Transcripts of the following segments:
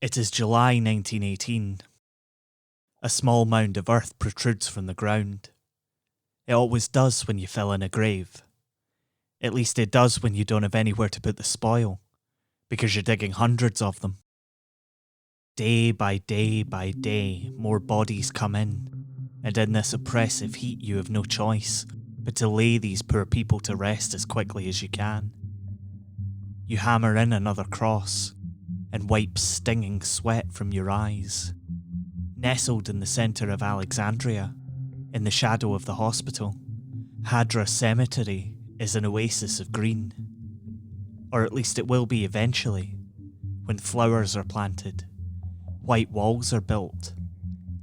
It is July 1918. A small mound of earth protrudes from the ground. It always does when you fill in a grave. At least it does when you don't have anywhere to put the spoil, because you're digging hundreds of them. Day by day by day, more bodies come in, and in this oppressive heat you have no choice but to lay these poor people to rest as quickly as you can. You hammer in another cross, and wipe stinging sweat from your eyes. Nestled in the centre of Alexandria, in the shadow of the hospital, Hadra Cemetery is an oasis of green. Or at least it will be eventually, when flowers are planted, white walls are built,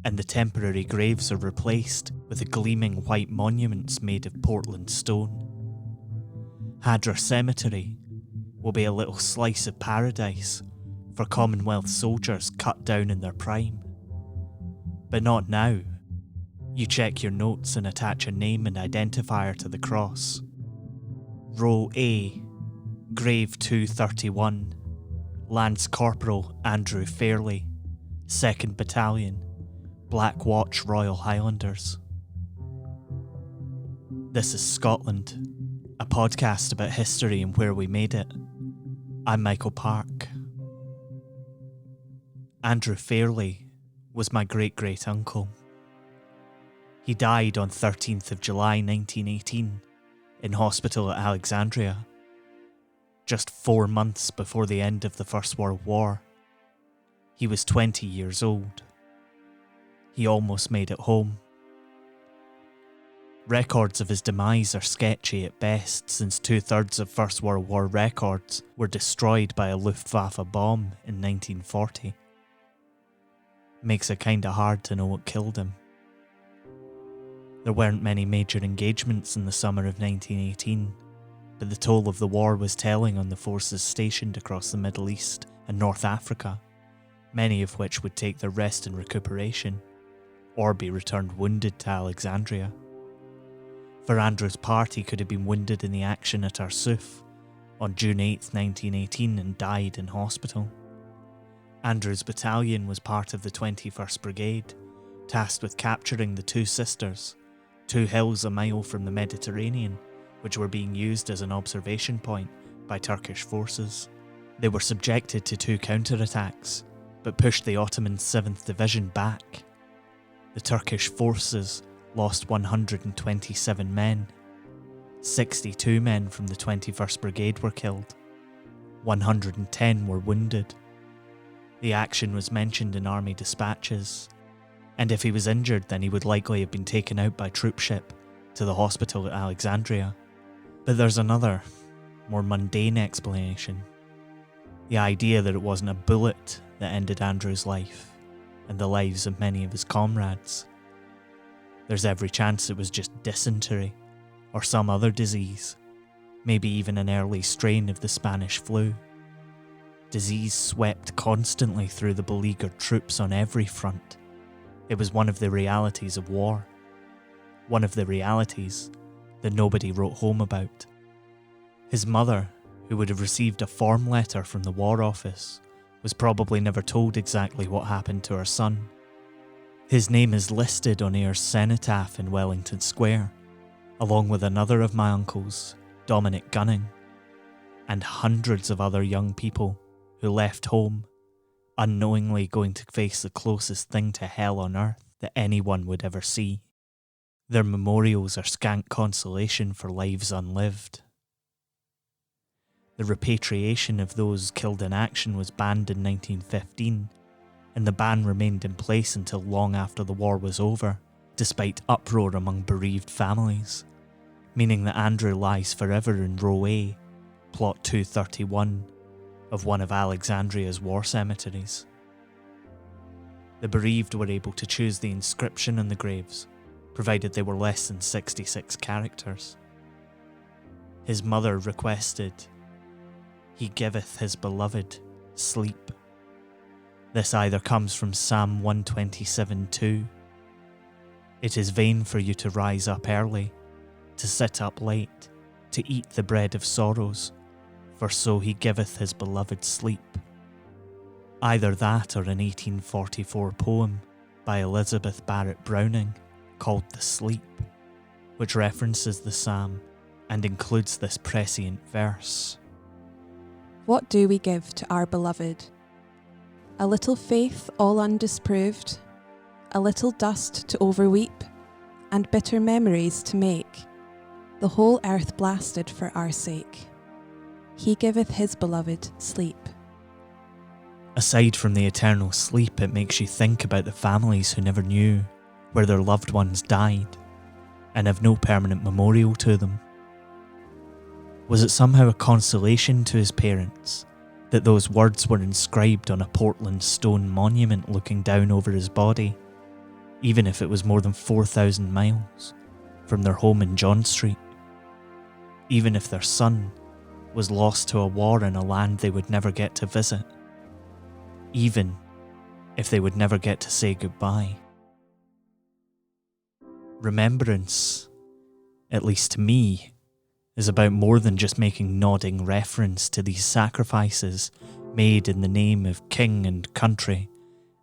and the temporary graves are replaced with the gleaming white monuments made of Portland stone. Hadra Cemetery will be a little slice of paradise for Commonwealth soldiers cut down in their prime. But not now. You check your notes and attach a name and identifier to the cross. Row A, Grave 231, Lance Corporal Andrew Fairley, 2nd Battalion, Black Watch Royal Highlanders. This is Scotland, a podcast about history and where we made it. I'm Michael Park. Andrew Fairley was my great-great-uncle. He died on 13th of July 1918 in hospital at Alexandria, just 4 months before the end of the First World War. He was 20 years old. He almost made it home. Records of his demise are sketchy at best, since 2/3 of First World War records were destroyed by a Luftwaffe bomb in 1940. Makes it kinda hard to know what killed him. There weren't many major engagements in the summer of 1918, but the toll of the war was telling on the forces stationed across the Middle East and North Africa, many of which would take their rest and recuperation, or be returned wounded to Alexandria. For Andrew's part, he could have been wounded in the action at Arsuf on June 8, 1918 and died in hospital. Andrew's battalion was part of the 21st Brigade, tasked with capturing the Two Sisters, 2 hills a mile from the Mediterranean, which were being used as an observation point by Turkish forces. They were subjected to 2 counterattacks, but pushed the Ottoman 7th Division back. The Turkish forces lost 127 men. 62 men from the 21st Brigade were killed. 110 were wounded. The action was mentioned in army dispatches, and if he was injured then he would likely have been taken out by troopship to the hospital at Alexandria. But there's another, more mundane explanation. The idea that it wasn't a bullet that ended Andrew's life, and the lives of many of his comrades. There's every chance it was just dysentery, or some other disease, maybe even an early strain of the Spanish flu. Disease swept constantly through the beleaguered troops on every front. It was one of the realities of war. One of the realities that nobody wrote home about. His mother, who would have received a form letter from the War Office, was probably never told exactly what happened to her son. His name is listed on Ayer's cenotaph in Wellington Square, along with another of my uncles, Dominic Gunning, and hundreds of other young people who left home, unknowingly going to face the closest thing to hell on earth that anyone would ever see. Their memorials are scant consolation for lives unlived. The repatriation of those killed in action was banned in 1915, and the ban remained in place until long after the war was over, despite uproar among bereaved families, meaning that Andrew lies forever in Row A, Plot 231, of one of Alexandria's war cemeteries. The bereaved were able to choose the inscription on the graves, provided they were less than 66 characters. His mother requested, "He giveth his beloved sleep." This either comes from Psalm 127:2. It is vain for you to rise up early, to sit up late, to eat the bread of sorrows, for so he giveth his beloved sleep. Either that or an 1844 poem by Elizabeth Barrett Browning called The Sleep, which references the psalm and includes this prescient verse. What do we give to our beloved? A little faith all undisproved, a little dust to overweep, and bitter memories to make, the whole earth blasted for our sake. He giveth his beloved sleep. Aside from the eternal sleep, it makes you think about the families who never knew where their loved ones died and have no permanent memorial to them. Was it somehow a consolation to his parents that those words were inscribed on a Portland stone monument looking down over his body, even if it was more than 4,000 miles from their home in John Street? Even if their son was lost to a war in a land they would never get to visit? Even if they would never get to say goodbye? Remembrance, at least to me, is about more than just making nodding reference to these sacrifices made in the name of king and country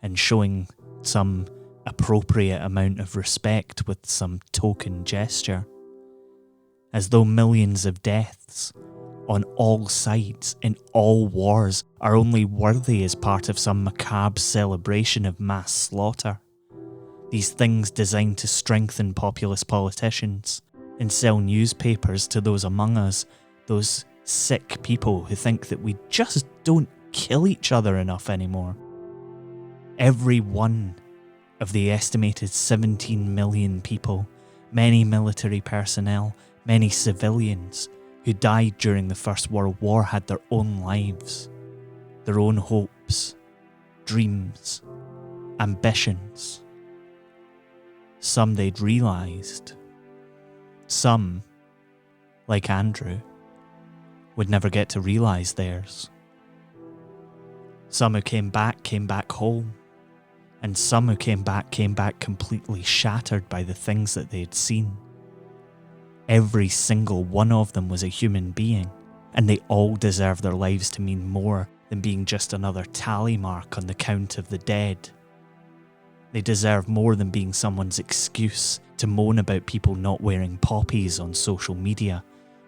and showing some appropriate amount of respect with some token gesture. As though millions of deaths on all sides in all wars are only worthy as part of some macabre celebration of mass slaughter. These things designed to strengthen populist politicians and sell newspapers to those among us, those sick people who think that we just don't kill each other enough anymore. Every one of the estimated 17 million people, many military personnel, many civilians who died during the First World War had their own lives, their own hopes, dreams, ambitions. Some they'd realised. Some, like Andrew, would never get to realise theirs. Some who came back home. And some who came back completely shattered by the things that they had seen. Every single one of them was a human being, and they all deserve their lives to mean more than being just another tally mark on the count of the dead. They deserve more than being someone's excuse to moan about people not wearing poppies on social media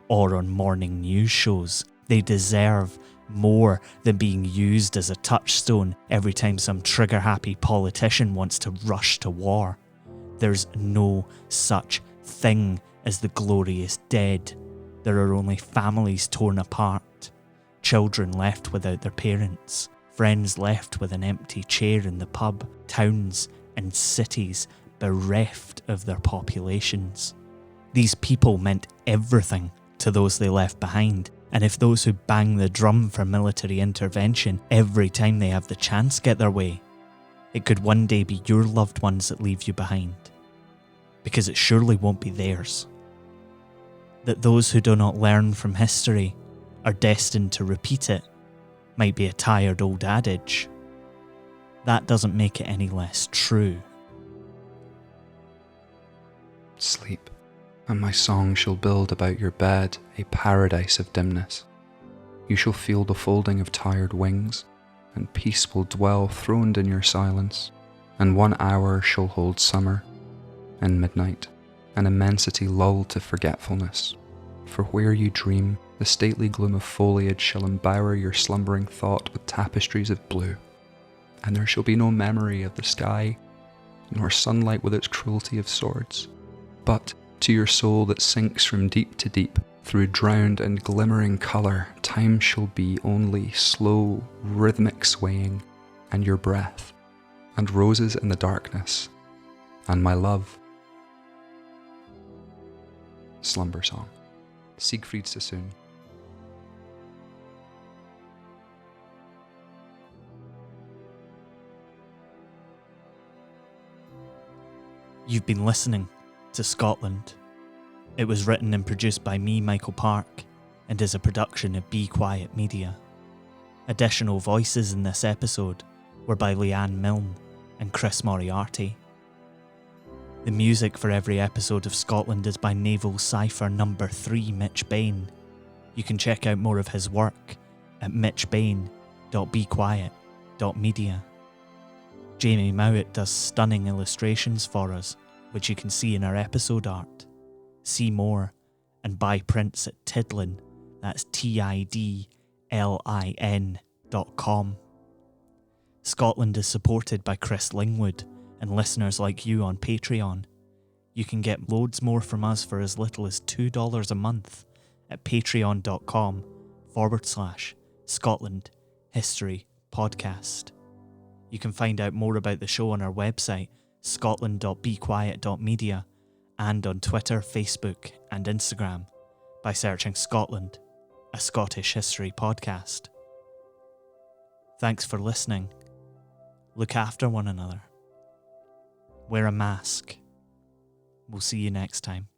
or on morning news shows. They deserve more than being used as a touchstone every time some trigger-happy politician wants to rush to war. There's no such thing as the glorious dead. There are only families torn apart, children left without their parents, friends left with an empty chair in the pub, towns and cities bereft of their populations. These people meant everything to those they left behind, and if those who bang the drum for military intervention every time they have the chance get their way, it could one day be your loved ones that leave you behind, because it surely won't be theirs. That those who do not learn from history are destined to repeat it might be a tired old adage. That doesn't make it any less true. Sleep, and my song shall build about your bed a paradise of dimness. You shall feel the folding of tired wings, and peace will dwell throned in your silence, and 1 hour shall hold summer, and midnight, an immensity lulled to forgetfulness. For where you dream, the stately gloom of foliage shall embower your slumbering thought with tapestries of blue, and there shall be no memory of the sky, nor sunlight with its cruelty of swords, but to your soul that sinks from deep to deep, through drowned and glimmering colour, time shall be only slow, rhythmic swaying, and your breath, and roses in the darkness, and my love. Slumber Song, Siegfried Sassoon. You've been listening to Scotland. It was written and produced by me, Michael Park, and is a production of Be Quiet Media. Additional voices in this episode were by Leanne Milne and Chris Moriarty. The music for every episode of Scotland is by Naval Cipher No. 3 Mitch Bain. You can check out more of his work at mitchbain.bequiet.com. beequiet.media. Jamie Mowat does stunning illustrations for us, which you can see in our episode art. See more and buy prints at Tidlin, that's tidlin.com. Scotland is supported by Chris Lingwood and listeners like you on Patreon. You can get loads more from us for as little as $2 a month at patreon.com/Scotland History Podcast. You can find out more about the show on our website, scotland.bequiet.media, and on Twitter, Facebook, and Instagram by searching Scotland, a Scottish history podcast. Thanks for listening. Look after one another. Wear a mask. We'll see you next time.